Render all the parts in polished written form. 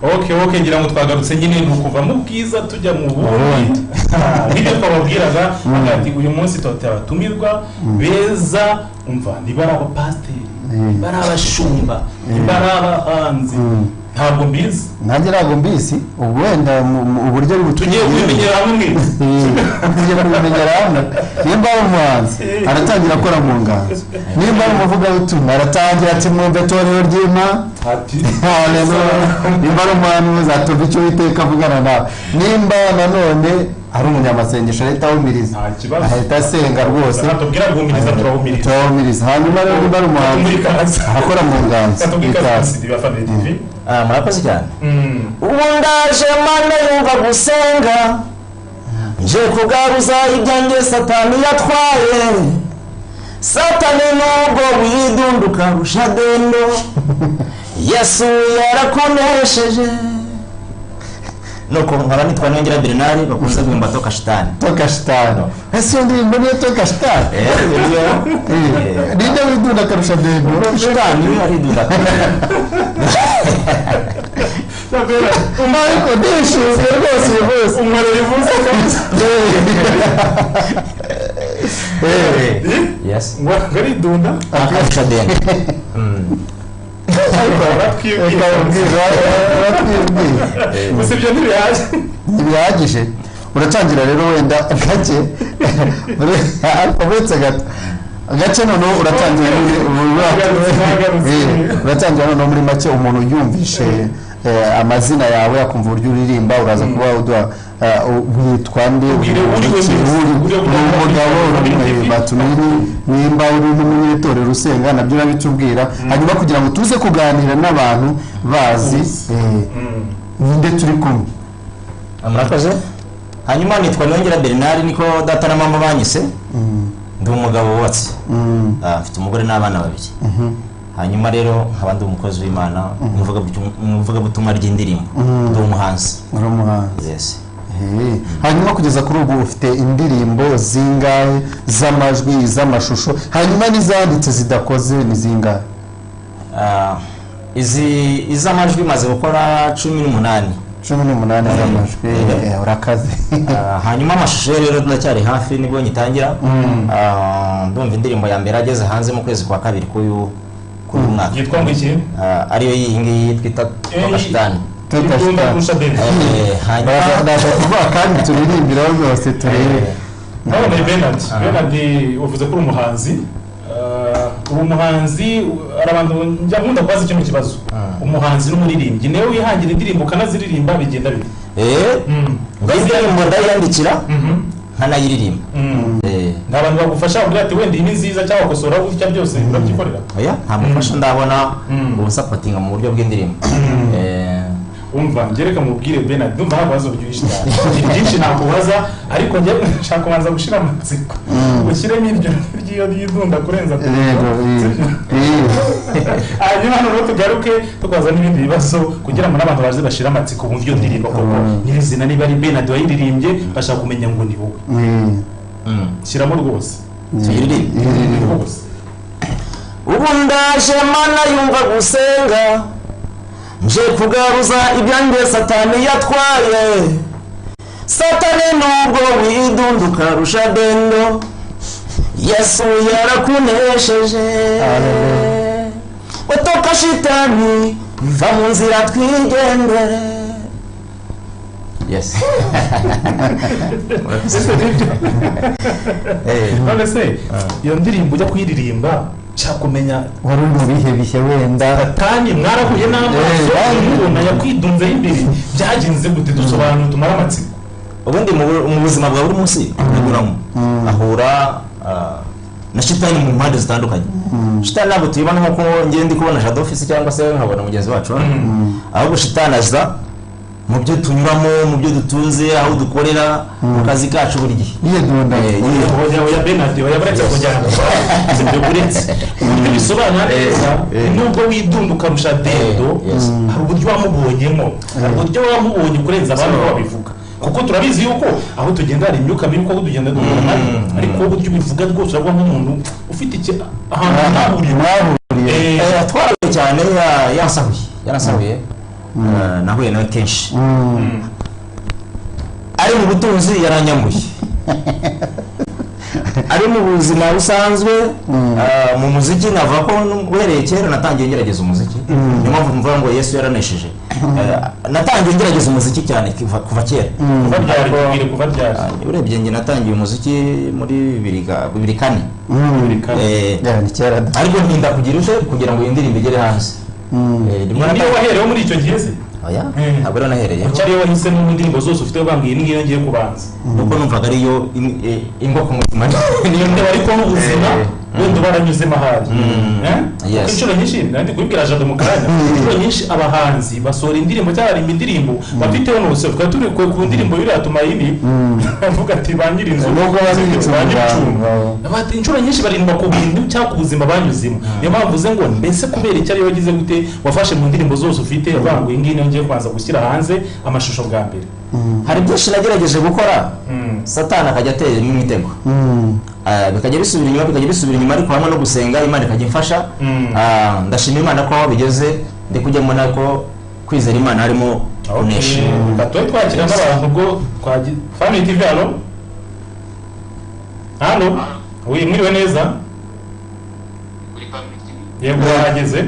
Okay ngira ngo twagarutse nyine nukuva mu bwiza tujya mu bundi nibyo twababwiraga ati uyu munsi tutatumirwa beza umva nibara aba pasiteri nibara abashumba nibara abahanzi ntabwo mbizi ntabwo mbizi wenda uburyo tugiye kubimenyera hamwe nimba ari umuhanzi aratangira akora mu nganzo nimba ari umuvugabutumwa aratangira ati mwumve itorero ry'Imana nimba ari umuhanuzi atumva icyo Uwiteka avugana nawe nimba nanone ari umunyamasengesho ahita awumiriza ahita asenga rwose turahumiriza hanyuma rero nimba ari umuhanzi akora mu nganzo murakoze cyane ubu ndaje Mana yumva gusenga nje kugaruza ibyanjye Satani yatwaye Satani nubwo widunduka rusha dendo Yesu yarakonesheje nuko nkaba nitwa Nongera Bernard bakunze guhimba toka shitani ese ndirimbo niyo toka shitani ninde widunda karusha dendo shitani aridunda Mariko dishuze rwose umwere rivuze yes ngari dunda akarusha dendo usibye ntibihagije uratangira rero wenda gake uretse gato agace noneho uratangira noneho muri make umuntu yumvishe amazina yawe akumva uburyo uririmba uraza kuba uduha witwa nde umugabo batumiri nimba uri n'umunyetorero usenga nabyo urabitubwira hanyuma kugira ngo tuze kuganira n'abantu bazi ninde turi kumwe murakoze hanyuma nitwa Nongera Bernard niko data na mama banyise ndi umugabo wubatse afite umugore n'abana babiri hanyuma rero nkaba ndi umukozi w'Imana muvuga butumwa ry'indirimbo ndi umuhanzi yes hanyuma kugeza kuri ubu ufite indirimbo zingahe z'amajwi z'amashusho hanyuma n'izanditse zidakoze ni zingahe iz'amajwi maze gukora 18 z'amajwi urakaze hanyuma amashusho rero ndacyari hafi nibwo nyitangira ndumva indirimbo ya mbere ageze hanze mu kwezi kwa kabiri k'uyu mwaka yitwa ngiki ariyo iyi ngiyi twita toka shitani kandi turirimbira rwose turebe none Bernard uvuze ko uri umuhanzi arabantu njya nkunda kwaza ikintu kibazo umuhanzi n'umuririmbyi nawe wihangira indirimbo kanaziririmba bigenda bite indirimbo ndayandikira nkanayiririmba n'abantu bagufasha ugira ati wenda iyi nziza cyangwa kosora gutya byose urabyikorera oya nta mufasha ndabona ubusapotinga mu buryo bw'indirimbo umva ngereka mubwire Bernard ndumva habazo byinshi byinshi nakubaza ariko njye nshaka kubanza gushira amatsiko ushyiremo iryo ry'idunda kurenza hanyuma noneho tugaruke tukaza n'ibindi bibazo kugira ngo n'abantu baze bashira amatsiko bumve iyo ndirimbo koko nyirizina niba ari Bernard wayiririmbye bashaka kumenya ngo ni wowe shyiramo rwose ubu ndaje Mana yumva gusenga nje kugaruza ibyanjye Satani yatwaye Satani nubwo widunduka rusha dendo Yesu yarakunesheje otoka shitani va mu nzira twigendere yes none se iyo ndirimbo ujya kuyiririmba cyakumenya wari mu bihe bishye wenda Satani mwarahuye n'amaso ubona yakwidunze imbere byagenze gute dusobanura tumara amatsiko ubundi mu buzima bwa buri munsi naguramo ahura na shitani mu mpande zitandukanye shitani ntabwo tuyibona nk'uko ngiye ndi kubona Shadow Office cyangwa se nkabona mugenzi wacu ahubwo shitani aza mu byo tunyuramo mu byo dutunze aho dukorera mu kazi kacu buri gihe ya Bernard yabaretse kujyana ibyo buretse ibyo bisobanura neza nubwo widunduka rusha dendo hari uburyo wamubonyemo hari uburyo wamubonye kurenza abantu babivuga kuko turabizi yuko aho tugenda hari imyuka mibi ko tugenda duhura ariko uburyo bivuga rwose urabona nk'umuntu ufite ahantu nahuriye twaraye cyane yarasahuye nahuye nawe kenshi ari mu butunzi yaranyamuye ari mu buzima busanzwe mu muziki navuga ko uhereye kera natangiye ngerageza umuziki niyo mpamvu mvuga ngo Yesu yaranesheje natangiye ngerageza umuziki cyane kuva kera kuva ryari urebye njye natangiye umuziki muri 2004 ariko ntinda kugira uje kugira ngo indirimbo igere hanze niyo wahereyeho muri icyo gihe se oya ntabwo rero nahereye cyari wahisemo mu ndirimbo zose ufite bambwiye ni ngiye kubanza nuko numvaga ariyo ingo ku mutima niyo ndeba ariko n'ubuzima wenda baranyuzemo ahari inshuro nyinshi nandi kubibwira Jado mu kanya inshuro nyinshi abahanzi basohora indirimbo cyangwa barimba indirimbo bafiteho n'ubuse twa turi ku ndirimbo yuri atumayini avuga ati banyiri inzu nubwo bati inshuro nyinshi barimba ku bintu cyangwa ku buzima banyuzimo niyo mpamvu uze ngo mbese kubera icyo ari wagize gute wafashe mu ndirimbo zose ufite banguye ingine ngiye kwanza gushyira hanze amashusho bwa mbere hari byinshi nagerageje gukora Satani akajya atera imitego bikajya bisubira inyuma ariko hamwe no gusenga Imana ikajya imfasha ndashima Imana ko bigeze ndi kujya mbona ko kwizera Imana harimo unesha batoye twakira n'abantu ubwo twagiye Family TV hano uyu mwiriwe neza yego wahageze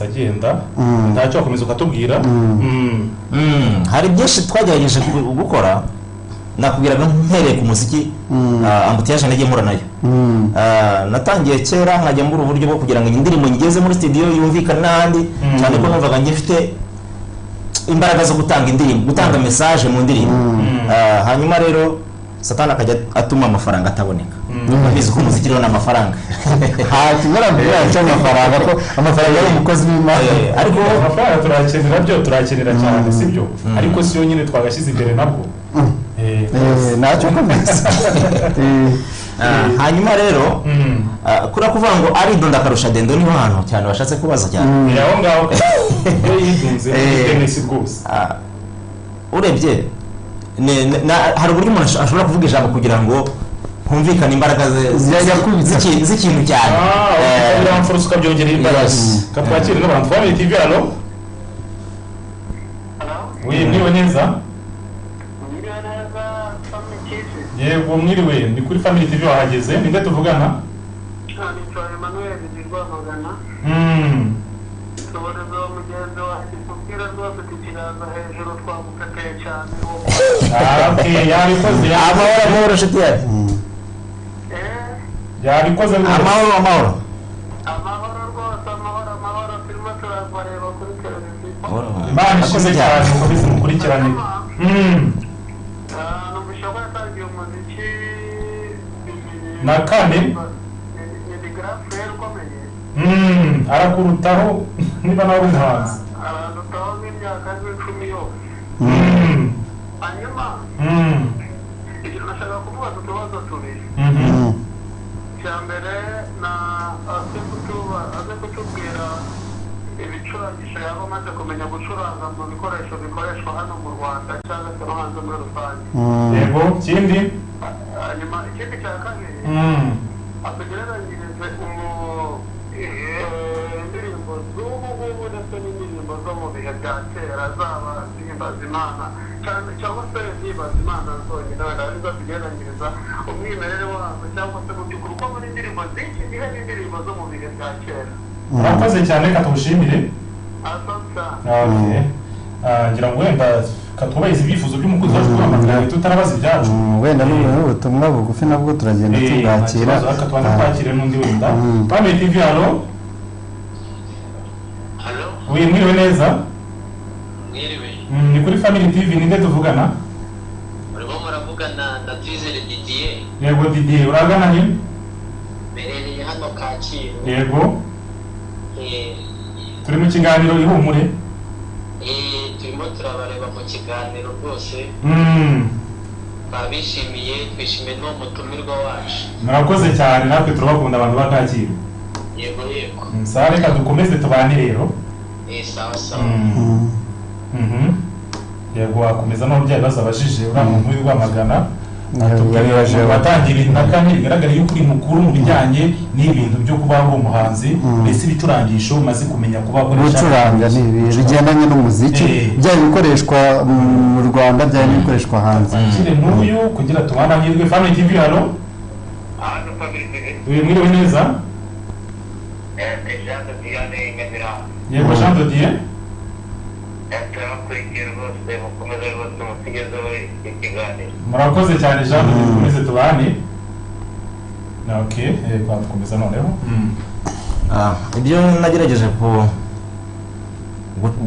agenda ntacyo wakomeza ukatubwira hari byinshi twagerageje gukora nakubwiraga ntereye ku muziki ambutiyaje nagiye mpura nayo natangiye kera nkajya mbura uburyo bwo kugira ngo indirimbo ngeze muri studio yumvikane n'ahandi cyane ko numvaga ngifite imbaraga zo gutanga indirimbo gutanga message mu ndirimbo hanyuma rero Satani akajya atuma amafaranga ataboneka bizi ko umuziki rero n'amafaranga kimurambira cy'amafaranga ko amafaranga ari umukozi w'Imana ariko amafaranga turakenera cyane sibyo ariko si yo nyine twagashyize imbere nabwo nacyo komeza hanyuma rero kura kuvuga ngo ari donda karusha dendo niho hantu cyane bashatse kubaza cyane aho ngaho iyo yidunze n'isi rwose urebye hari uburyo umuntu ashobora kuvuga ijambo kugira ngo humvikane imbaraga z'ikintu cyane biramfurusha ukabyongerera imbaraga katwakire n'abantu Family TV mwiriwe neza yego mwiriwe ni kuri Family TV wahageze ninde tuvugana amahoro shiti yabikoze amahoro Imana ishize cyane mukomeze mukurikirane na kane arakurutaho niba nawe umuhanzi nashaka kumubaza utubazo tubiri cya mbere aze kutubwira ibicurangisho yaba amaze kumenya gucuranga mu bikoresho bikoreshwa hano mu Rwanda cyangwa se no hanze muri rusange yego ikindi hanyuma ikindi cya kabiri atugereranyirize indirimbo z'ubu ngubu ndetse n'indirimbo zo mu bihe bya kera zaba zihimbaza Imana cyangwa se zihimbaza Imana zonyine wenda arizo tugereranyiriza umwimerere wazo cyangwa se mu by'ukuri uko muri indirimbo z'iki gihe n'indirimbo zo mu bihe bya kera murakoze cyane katubushimire ngira ngo wenda katubahiriza ibyifuzo by'umukozi wacu guhamagara tutarabaza ibyacu wenda n'ubutumwa bugufi nabwo turagenda tubwakira katubana twakire n'undi wenda Family TV mwiriwe neza ni kuri Family TV ninde tuvugana urimo muravugana na Twizere Didier yego Didier uragana he berereye hano Kacyiru yego turi mu kiganiro ihumure turimo turabareba mu kiganiro rwose babishimiye twishimiye n'uwo mutumirwa wacu murakoze cyane natwe turabakunda abantu ba Kacyiru yego sawa reka dukomeze tubane rero sawa sawa yego wakomeza n'ababyeyi bazabajije uriya muntu w'Rwamagana watangira 2004 bigaragara yuko uri mukuru mu bijyanye n'ibintu byo kuba uri umuhanzi mbese ibicurangisho umaze kumenya kuba gucuranga ni bigendanye n'umuziki byari bikoreshwa mu Rwanda byari bikoreshwa hanze kire n'uyu kugira tubana n'irwe Family TV hano mwiriwe neza yego Jean de Dieu murakoze cyane Jean de Dieu dukomeze tubane okay twakomeza noneho ibyo nagerageje ku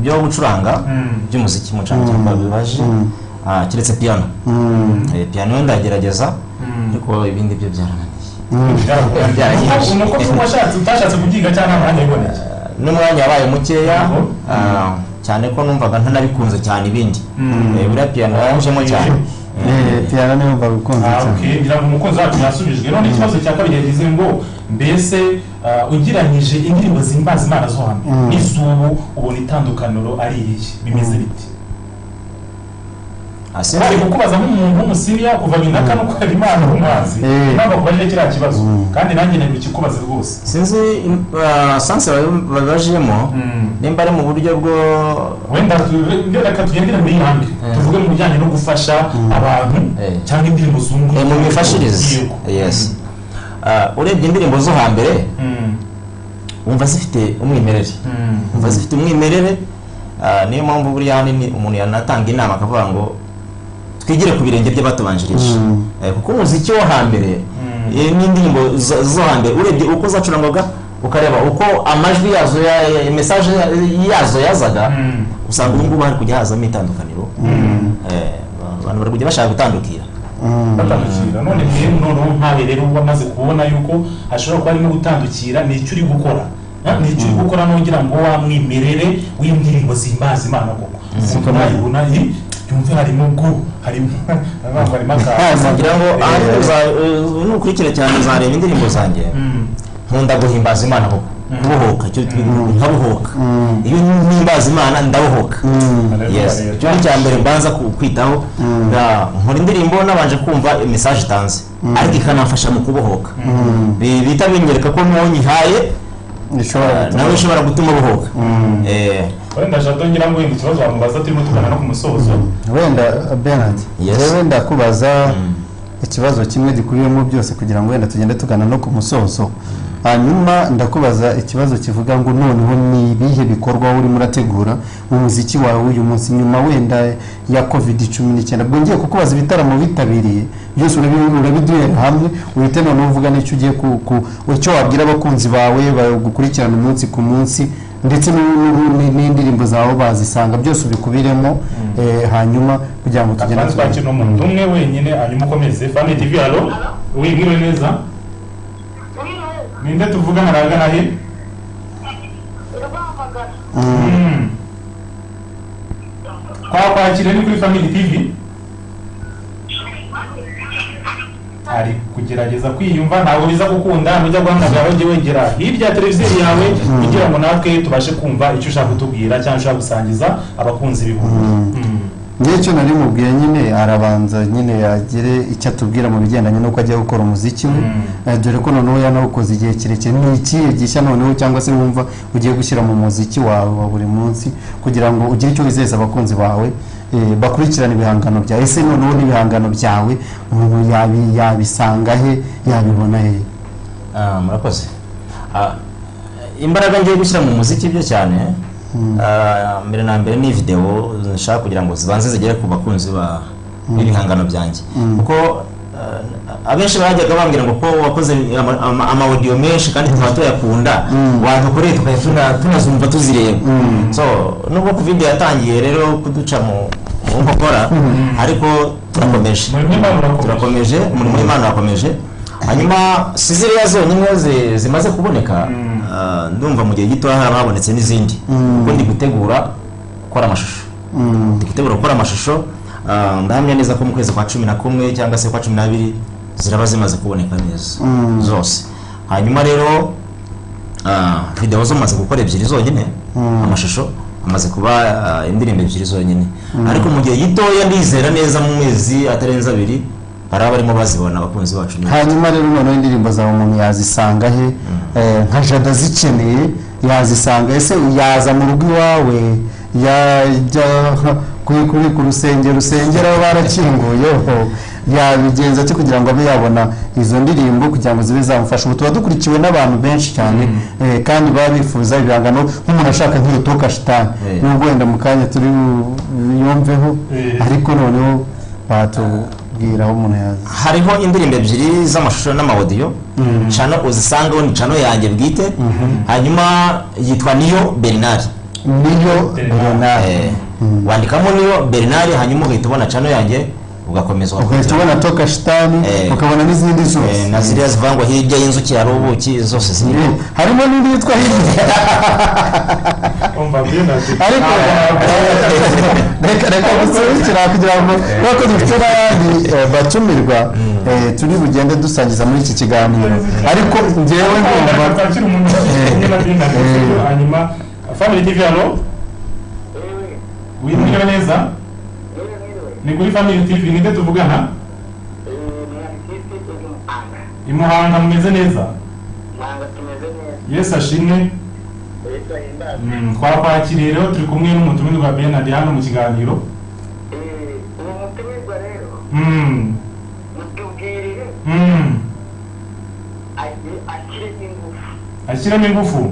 byo gucuranga by'umuziki mucanga cyangwa bibaje kiretse piano piano ndagerageza ariko ibindi byo byarananiye nuko utashatse kubyiga cyangwa mwanya iboneye n'umwanya wabaye mukeya cyane ko numvaga ntanabikunze cyane ibindi buriya piano yaranjemo cyane piano niyo mva bikunze cyane okay ngira ngo umukunzi wacu yasubijwe none ikibazo cya kabiri yagize ngo mbese ugiranyije indirimbo zimbaza Imana zo hamwe n'izubu ubona itandukaniro ari iki bimeze biti ari kukubaza nk'umuntu w'umusiriya kuva binaka no kwera Imana umuhanzi ntabwo kubaje kiriya kibazo kandi nanjye nari kikubaza rwose sinzi sanse babajemo nimba ari mu buryo bwo wenda reka tugendere muri yandi tuvuge mu bijyanye no gufasha abantu cyangwa indirimbo zunguye mu mifashirize yes urebye indirimbo zo hambere umva zifite umwimerere niyo mpamvu buriya hanini umuntu yanatanga inama akavuga ngo twigire ku birenge by'abatubanjirije kuko umuziki wo hambere n'indirimbo zo hambere urebye uko zacurangwaga ukareba uko amajwi yazo message yazo yazaga usanga ubu ngubu hari kujya hazamo itandukaniro abantu bari kujya bashaka gutandukira none noneho nkabe rero wamaze kubona yuko hashobora kuba harimo gutandukira n'icyo uri gukora nongera ngo wamwimerere w'indirimbo zimbaza Imana koko kuko nayibona yumve harimo ngira ngo nukurikira cyane zareba indirimbo zanjye nkunda guhimbaza Imana koko kubohoka cyo nkabohoka iyo nimbaza Imana ndabohoka yes cyo cya mbere mbanza kwitaho nkora indirimbo nabanje kumva message itanze ariko ikanafasha mu kubohoka bita binyereka ko nonyihaye nawe ushobora gutuma bohoka wenda Jado ngira ngo wenda ikibazo wamubaza turimo tugana no ku musozo wenda Bernard wenda kubaza ikibazo kimwe gikubiyemo byose kugira ngo wenda tugende tugana no ku musozo hanyuma ndakubaza ikibazo kivuga ngo noneho ni ibihe bikorwa uri murategura mu muziki wawe uyu munsi nyuma wenda ya COVID-19 bwo ngiye kukubaza ibitaramo bitabiriye byose urabiduhera hamwe uhite none uvuga n'icyo ugiye icyo wabwira abakunzi bawe bagukurikirana umunsi ku munsi ndetse n'indirimbo zawe bazisanga byose ubikubiremo hanyuma kugira ngo tugende twakino umuntu umwe wenyine hanyuma ukomeze Family TV halo wigire neza ninde tuvugana ragana he kwakira ni kuri Family TV ari kugerageza kwiyumva ntabwo biza gukunda nujya guhamagara ujye wegera hirya televiziyo yawe kugira ngo natwe tubashe kumva icyo ushaka kutubwira cyangwa ushaka gusangiza abakunzi b'ibintu n'icyo nari mubwiye nyine arabanza nyine yagire icyo atubwira mu bigendanye n'uko ajya gukora umuziki we dore ko noneho yanawukoze igihe kirekire ni ikihe gishya noneho cyangwa se wumva ugiye gushyira mu muziki wawe wa buri munsi kugira ngo ugire icyo wizeza abakunzi bawe bakurikirana ibihangano byawe ese noneho n'ibihangano byawe umuntu yabisanga he yabibona he murakoze imbaraga ngiye gushyira mu muziki byo cyane mbere na mbere ni video nshaka kugira ngo zibanze zigere ku bakunzi b'ibihangano byanjye kuko abenshi bajyaga bambwira ngo ko wakoze ama audio menshi kandi tuba tuyakunda wadukoreye tukayatuna tunazumva tuzireba so nubwo covid yatangiye rero kuduca mu nkokora ariko turakomeje umurimo w'Imana urakomeje hanyuma siziriya zonyine zimaze kuboneka ndumva mu gihe gito habonetse n'izindi kuko ndi gutegura gukora amashusho ndahamya neza ko mu kwezi kwa 11 cyangwa se kwa 12 ziraba zimaze kuboneka neza zose hanyuma rero video zo maze gukora ebyiri zonyine amashusho amaze kuba indirimbo ebyiri zonyine ariko mu gihe gitoya ndizera neza mu mezi atarenza 2 hari abarimo bazibona abakunzi bacu. Hanyuma rero noneho indirimbo zawe umuntu yazisanga he? Nka Jada zikeneye yazisanga ese yaza mu rugo iwawe yajya kuri ku rusengero aho barakinguyeho yabigenza ati kugira ngo abe yabona izo ndirimbo kugira ngo zibe zamufasha? Ubu tuba dukurikiwe n'abantu benshi cyane kandi baba bifuza ibihangano nk'umuntu ashaka nk'iyo Toka Shitani nubwo wenda mu kanya turi yumveho ariko noneho batubwira aho umuntu yaza. Hariho indirimbo ebyiri z'amashusho n'amawodiyo chano uzisangaho ni chano yanjye bwite, hanyuma yitwa Niyo Bernard. Wandikamo Niyo Bernard hanyuma uhita ubona chano yanjye ugakomeza ugahita ubona Toka Shitani ukabona n'izindi zose na ziriya zivangwa hirya y'inzuki hari ubuki zose ziri harimo n'indi yitwa hirya ariko reka gusubikira kugira ngo nuko dufite n'abandi batumirwa turi bugende dusangiza muri iki kiganiro ariko njyewe ndumva hanyuma Family TV hano wimwira neza ni kuri Family TV ninde tuvugana? Imuhanga mumeze neza? Yes ashimwe. Twakwakiriye rero turi kumwe n'umutumirwa Bernard hano mu kiganiro. Umutumirwa rero mutubwirire ashyiramo ingufu.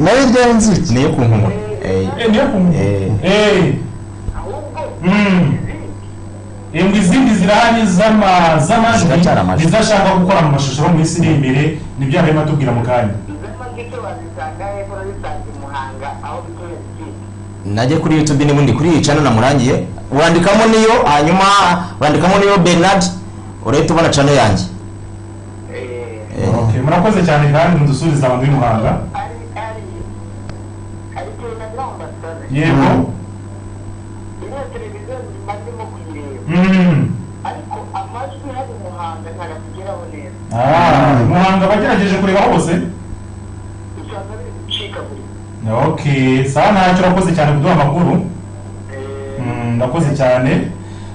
Nayo inzuki niyo kunkumura izindi zirahari z'amajwi zidashaka gukora mu mashusho mu isi iri imbere nibyo arimo atubwira mu kanya. najye kuri YouTube n'ubundi kuri channel namurangiye wandikamo Niyo hanyuma wandikamo Niyo Bernard urahita ubona channel yanjye. Okay, murakoze cyane kandi mudusuriza abantu b'Imuhanga. Yego. Ariko amajwi hari Muhanga ntarakugeraho neza. Muhanga bagerageje kureba hose. Okay, sawa ntacyo urakoze cyane kuduha amakuru. Ndakoze cyane.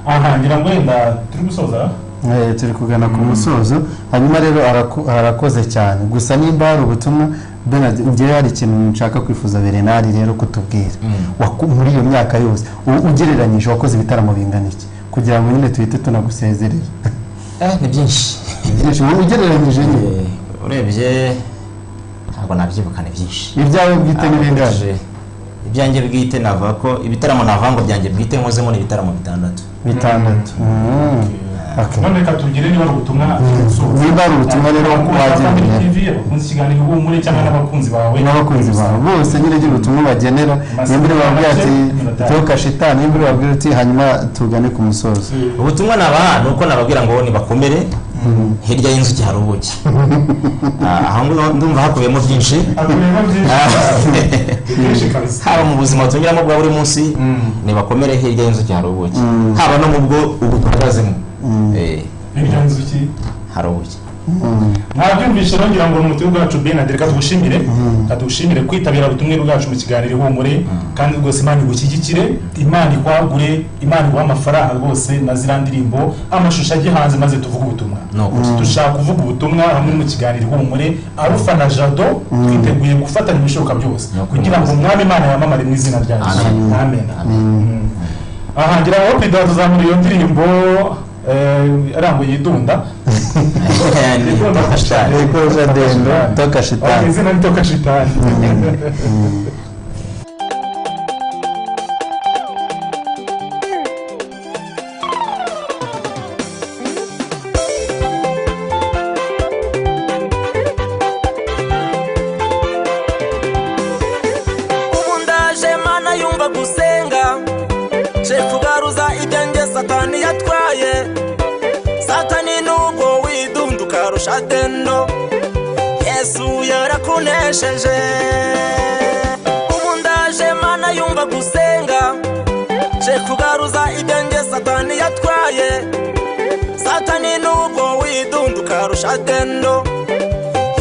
Aha ngira ngo wenda turi gusoza. Turi kugana ku musozo hanyuma rero arakoze cyane gusa nimba hari ubutumwa Bernard ngiye hari ikintu nshaka kwifuza Bernard rero kutubwira muri iyo myaka yose ugereranyije wakoze ibitaramo bingana iki kugira ngo nyine tuhite tunagusezerera? Ni byinshi ugereranyije nyine urebye ntabwo nabyibuka ni byinshi. Ibyawe bwite n'ibingaje? Ibyanjye bwite navuga ko ibitaramo navango byanjye bwite nkozemo ni ibitaramo bitandatu. None katugire niba ubutumwa rero wagenera abakunzi kiganiro muri cyangwa n'abakunzi bawe bose nyine gira ubutumwa bagenera nimbere babwira ati Toka Shitani nimbere babwira ati hanyuma tugane ku musozo. Ubutumwa naba nuko nababwira ngo ni bakomere hirya y'inzuki hari ubuki. Aho ndumva hakubiyemo byinshi haba mu buzima tunyuramo bwa buri munsi ni bakomere hirya y'inzuki hari ubuki haba no mu bwo ubu tuhagazemo hirya y'inzuki hari ubuki. Mwabyumvise ngira ngo n'umutima bwacu Bernard reka tugushimire kwitabira ubutumwe bwacu mu kiganiro Ihumure kandi rwose Imana igushyigikire, Imana ikwagure, Imana iguha amafaranga rwose na zira ndirimbo amashusho agiye hanze maze tuvuga ubutumwa. Dushaka kuvuga ubutumwa hamwe mu kiganiro Ihumure Alpha na Jado twiteguye gufatanya ibishoboka byose kugira ngo Umwami Imana yamamare mu izina rya Yesu. Amen. Aha ngira ngo Pedro tuzamura iyo ndirimbo arango yidunda Toka Shitani. Izina ni Toka Shitani. Umundaje Mana yumva gusenga Shefu garuza ibyanjye Satani yatwaye Satani nubwo widunduka rusha tendo Yesu yarakunesheje. Umundaje Mana yumva gusenga nje kugaruza ibyanjye satani yatwaye. Satani nubwo widunduka rusha dendo,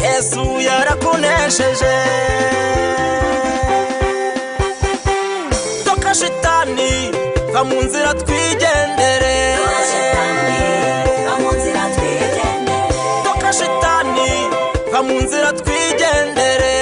Yesu yarakunesheje. Toka shitani va mu nzira twigendere. Toka shitani va mu nzira twigendere.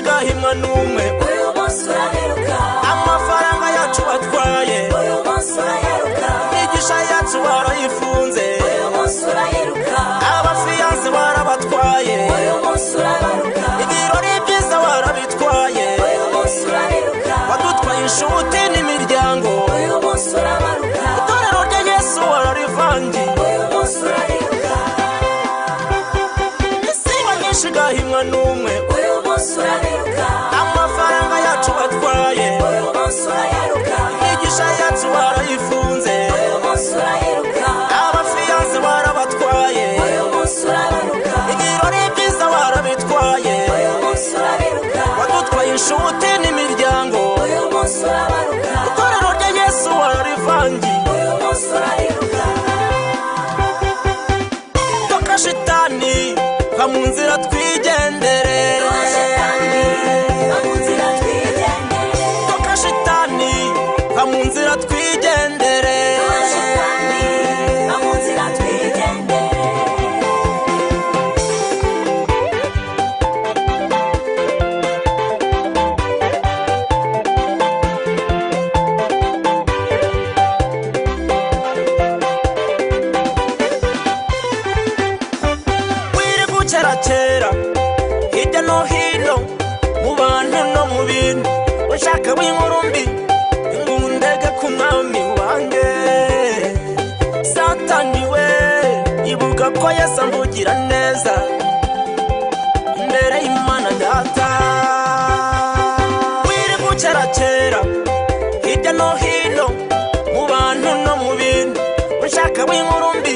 Gahimwa numwe uyu munsi uraheruka, amafaranga yacu batwaye uyu munsi uraheruka, igisha yacu barayifunze uyu munsi uraheruka, abafiyanse barabatwaye uyu munsi uraheruka, ibirori byiza barabitwaye uyu munsi uraheruka, badutwaye inshuti n'imiryango uyu munsi uraheruka, itorero rya Yesu wararivangiye uyu munsi uraheruka. Isiba nyinshi gahimwa numwe uyu munsi uraheruka, amafaranga yacu batwaye uyu munsi uraheruka, igisha yacu barayifunze uyu munsi uraheruka, abafiyanse barabatwaye uyu munsi uraheruka, ibirori byiza barabitwaye uyu munsi uraheruka, badutwaye inshuti n'imiryango uyu munsi uraheruka, itorero rya Yesu wararivangiye uyu munsi uraheruka. Toka shitani va mu nzira twigendere. Toka shitani va mu nzira twigendere. Wiri gucerakera hirya no hino mu bantu no mu bintu, ushaka w'inkuru mbi ngundege ku mwami wanjye. Satani we ibuka ko Yesu amvugira neza imbere y'Imana Data. Wiri gucerakera hirya no hino mu bantu no mu bintu, ushaka w'inkuru mbi